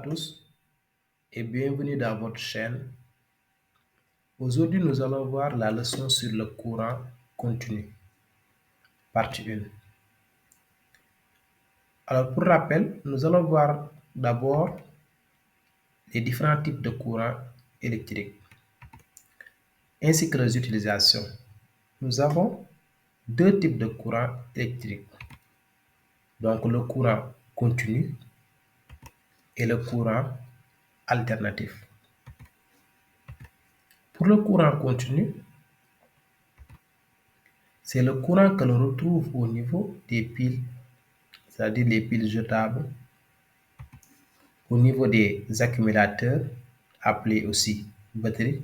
tous et bienvenue dans votre chaîne. Aujourd'hui, nous allons voir la leçon sur le courant continu, partie 1. Alors, pour rappel, nous allons voir d'abord les différents types de courant électrique ainsi que leurs utilisations. Nous avons deux types de courant électrique, donc le courant continu et le courant alternatif. Pour le courant continu, c'est le courant que l'on retrouve au niveau des piles, c'est-à-dire les piles jetables, au niveau des accumulateurs, appelés aussi batteries,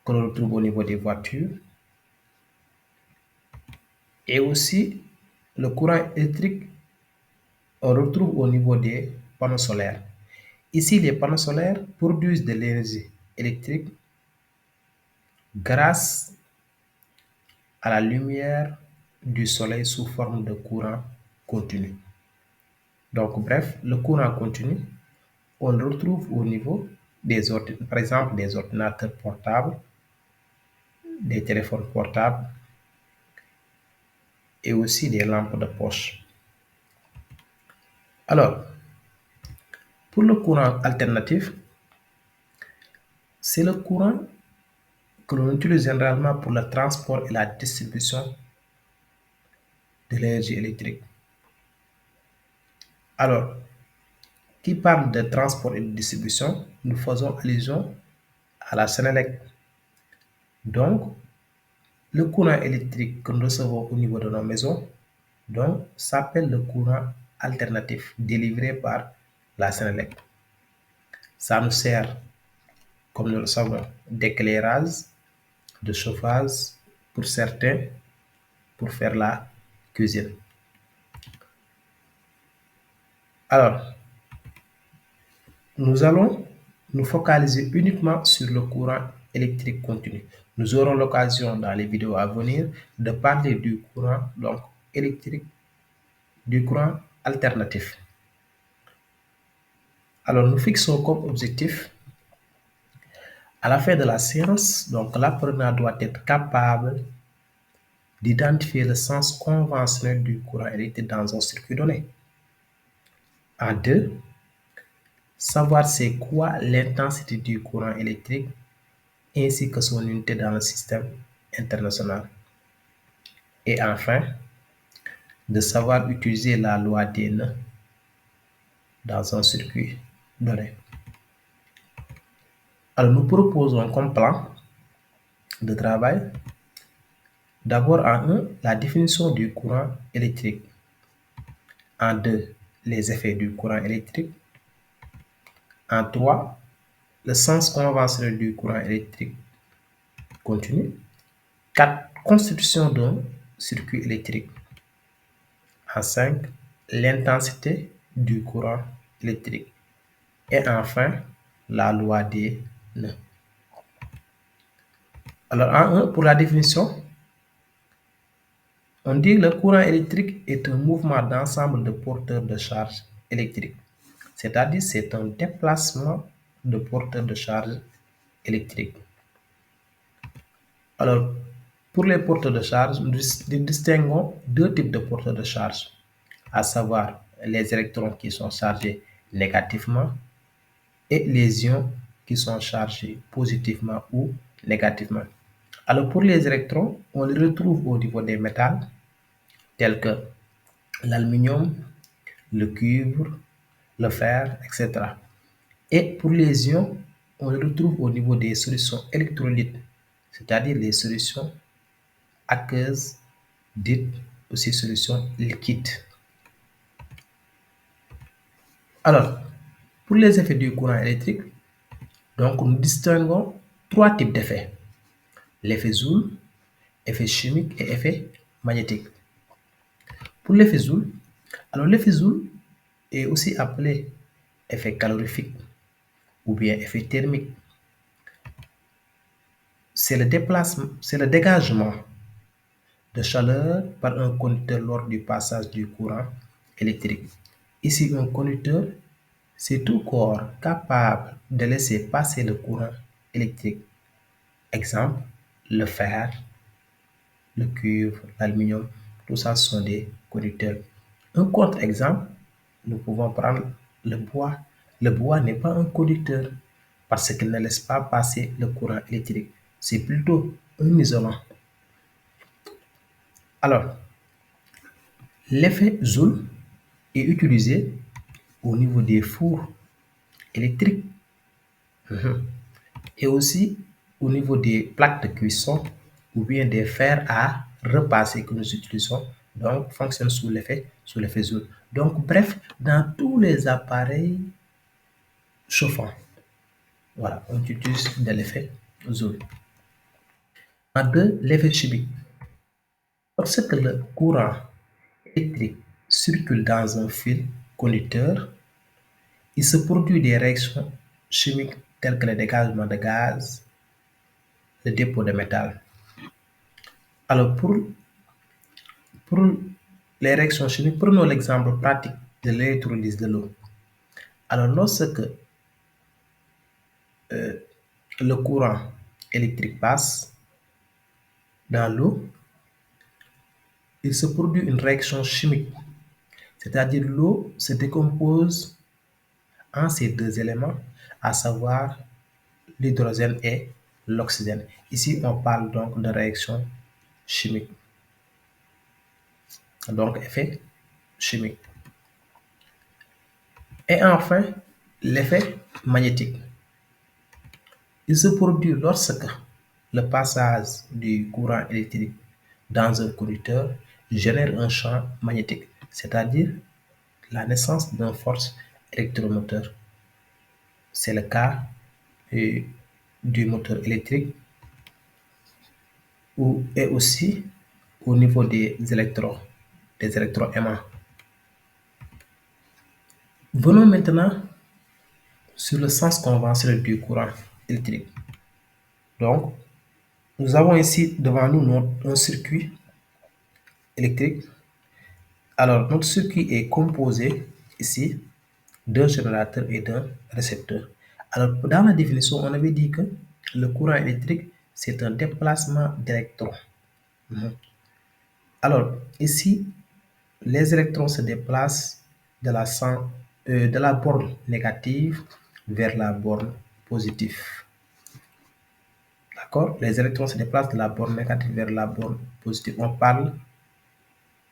que l'on retrouve au niveau des voitures, et aussi le courant électrique, on retrouve au niveau des panneaux solaires. Ici, les panneaux solaires produisent de l'énergie électrique grâce à la lumière du soleil sous forme de courant continu. Donc, bref, le courant continu, on le retrouve au niveau par exemple, des ordinateurs portables, des téléphones portables et aussi des lampes de poche. Alors, pour le courant alternatif, c'est le courant que l'on utilise généralement pour le transport et la distribution de l'énergie électrique. Alors, qui parle de transport et de distribution, nous faisons allusion à la Sénélec. Donc, le courant électrique que nous recevons au niveau de nos maisons s'appelle le courant alternatif délivré par la Sénélec. Ça nous sert, comme nous le savons, d'éclairage, de chauffage pour certains, pour faire la cuisine. Alors, nous allons nous focaliser uniquement sur le courant électrique continu. Nous aurons l'occasion dans les vidéos à venir de parler du courant électrique, du courant alternatif. Alors, nous fixons comme objectif, à la fin de la séance, l'apprenant doit être capable d'identifier le sens conventionnel du courant électrique dans un circuit donné. En deux, savoir c'est quoi l'intensité du courant électrique ainsi que son unité dans le système international. Et enfin, de savoir utiliser la loi des nœuds dans un circuit donné. Alors, nous proposons comme plan de travail d'abord en 1, la définition du courant électrique. En 2, les effets du courant électrique. En 3, le sens conventionnel du courant électrique continu. 4, constitution d'un circuit électrique. En 5, l'intensité du courant électrique. Et enfin, la loi des nœuds. Alors, en 1, pour la définition, on dit que le courant électrique est un mouvement d'ensemble de porteurs de charge électrique. C'est-à-dire c'est un déplacement de porteurs de charge électrique. Alors, pour les porteurs de charge, nous distinguons deux types de porteurs de charge, à savoir les électrons qui sont chargés négativement et les ions qui sont chargés positivement ou négativement. Alors, pour les électrons, on les retrouve au niveau des métaux tels que l'aluminium, le cuivre, le fer, etc. Et pour les ions, on les retrouve au niveau des solutions électrolytes, c'est-à-dire les solutions aqueuses, dites aussi solutions liquides. Alors, pour les effets du courant électrique, nous distinguons trois types d'effets. L'effet Joule, effet chimique et effet magnétique. Pour l'effet Joule, alors l'effet Joule est aussi appelé effet calorifique ou bien effet thermique. C'est le dégagement de chaleur par un conducteur lors du passage du courant électrique. Ici, un conducteur C'est tout corps capable de laisser passer le courant électrique. Exemple, le fer, le cuivre, l'aluminium, tout ça sont des conducteurs. Un contre-exemple, nous pouvons prendre le bois. Le bois n'est pas un conducteur parce qu'il ne laisse pas passer le courant électrique. C'est plutôt un isolant. Alors, l'effet Joule est utilisé au niveau des fours électriques. Et aussi au niveau des plaques de cuisson ou bien des fers à repasser que nous utilisons, donc fonctionne sous l'effet Joule. Donc bref, dans tous les appareils chauffants, voilà, on utilise de l'effet Joule. En deux, l'effet chimique. Lorsque le courant électrique circule dans un fil conducteur, il se produit des réactions chimiques telles que le dégagement de gaz, le dépôt de métal. Alors pour les réactions chimiques, prenons l'exemple pratique de l'électrolyse de l'eau. Alors lorsque le courant électrique passe dans l'eau, il se produit une réaction chimique, c'est-à-dire l'eau se décompose en ces deux éléments, à savoir l'hydrogène et l'oxygène. Ici, on parle donc de réaction chimique. Donc, effet chimique. Et enfin, l'effet magnétique. Il se produit lorsque le passage du courant électrique dans un conducteur génère un champ magnétique, c'est-à-dire la naissance d'une force électromoteur. C'est le cas du moteur électrique et aussi au niveau des électrons aimants. Venons maintenant sur le sens conventionnel du courant électrique. Donc, nous avons ici devant nous un circuit électrique. Alors, notre circuit est composé ici d'un générateur et d'un récepteur. Alors, dans la définition, on avait dit que le courant électrique, c'est un déplacement d'électrons. Alors, ici, les électrons se déplacent de la borne négative vers la borne positive. D'accord? Les électrons se déplacent de la borne négative vers la borne positive. On parle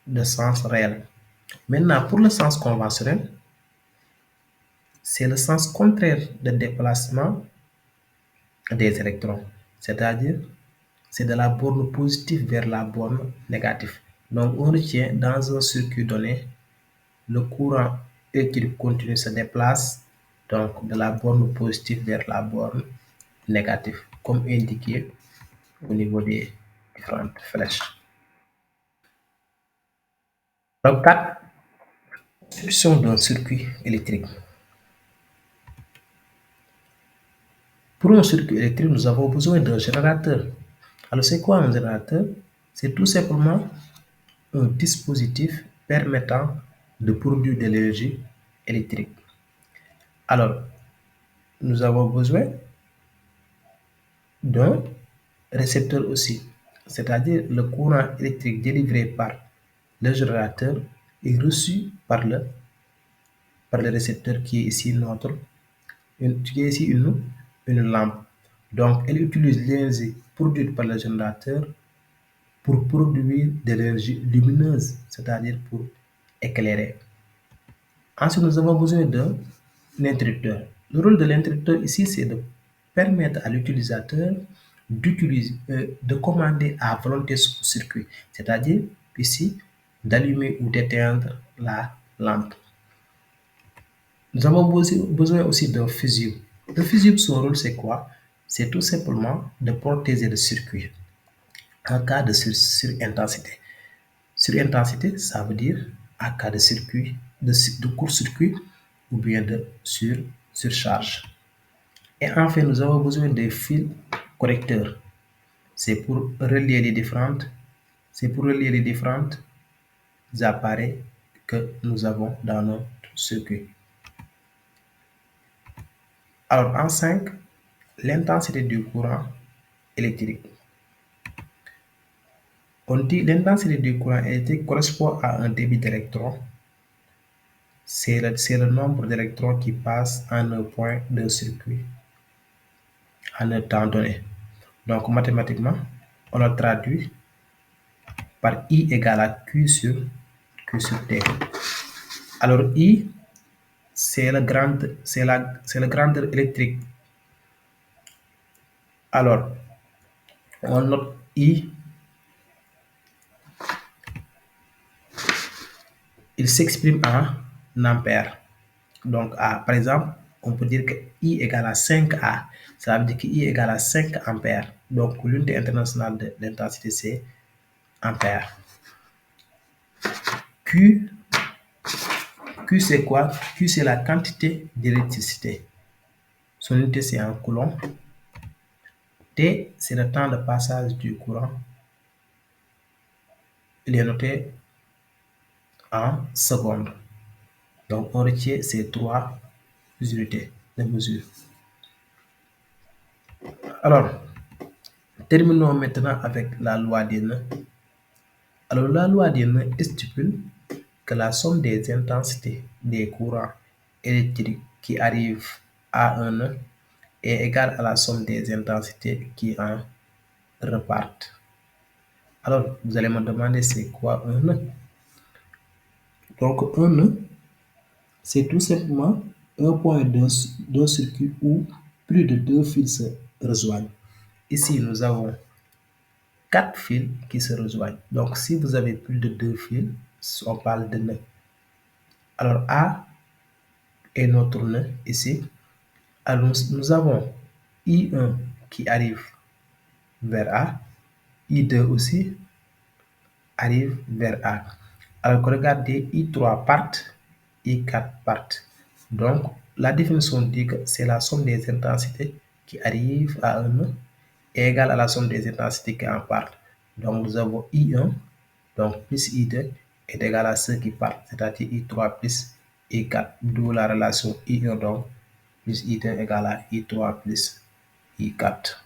de sens réel. Maintenant, pour le sens conventionnel, c'est le sens contraire de déplacement des électrons. C'est-à-dire, c'est de la borne positive vers la borne négative. Donc, on retient dans un circuit donné, le courant électrique continu se déplace donc de la borne positive vers la borne négative, comme indiqué au niveau des différentes flèches. Donc, 4. Constitution d'un circuit électrique. Pour un circuit électrique, nous avons besoin d'un générateur. Alors, c'est quoi un générateur? C'est tout simplement un dispositif permettant de produire de l'énergie électrique. Alors, nous avons besoin d'un récepteur aussi, c'est-à-dire le courant électrique délivré par le générateur est reçu par le récepteur qui est ici une lampe. Donc, elle utilise l'énergie produite par le générateur pour produire de l'énergie lumineuse, c'est-à-dire pour éclairer. Ensuite, nous avons besoin d'un interrupteur. Le rôle de l'interrupteur ici, c'est de permettre à l'utilisateur de commander à volonté son circuit, c'est-à-dire ici d'allumer ou d'éteindre la lampe. Nous avons besoin aussi d'un fusible. Le fusible, son rôle, c'est quoi? C'est tout simplement de protéger le circuit en cas de surintensité. Surintensité, ça veut dire en cas de circuit, de court-circuit ou bien de surcharge. Et enfin, nous avons besoin des fils connecteurs. C'est pour relier les différents appareils que nous avons dans notre circuit. Alors, en 5, l'intensité du courant électrique. On dit l'intensité du courant électrique correspond à un débit d'électrons. C'est le nombre d'électrons qui passent en un point d'un circuit en un temps donné. Donc, mathématiquement, on le traduit par I égale à Q sur T. Alors, I, c'est le grandeur électrique. Alors, on note I, il s'exprime en ampères. Donc, par exemple, on peut dire que I égale à 5A. Ça veut dire que I égale à 5 ampères. Donc, l'unité internationale de l'intensité, c'est ampères. Q, c'est quoi? Q, c'est la quantité d'électricité. Son unité, c'est en coulomb. T, c'est le temps de passage du courant. Il est noté en secondes. Donc, on retient ces 3 unités de mesure. Alors, terminons maintenant avec la loi des nœuds. Alors, la loi des nœuds stipule que la somme des intensités des courants électriques qui arrivent à un nœud est égale à la somme des intensités qui en repartent. Alors, vous allez me demander c'est quoi un nœud? Donc, un nœud, c'est tout simplement un point d'un circuit où plus de 2 fils se rejoignent. Ici, nous avons 4 fils qui se rejoignent. Donc, si vous avez plus de 2 fils, on parle de nœud. Alors, A est notre nœud ici. Alors, nous avons I1 qui arrive vers A, I2 aussi arrive vers A. Alors, regardez, I3 part, I4 part. Donc, la définition dit que c'est la somme des intensités qui arrivent à un nœud est égale à la somme des intensités qui en partent. Donc, nous avons I1, donc plus I2 est égal à ceux qui partent, c'est-à-dire I3 plus I4, d'où la relation I1 donc plus I2 égale à I3 plus I4.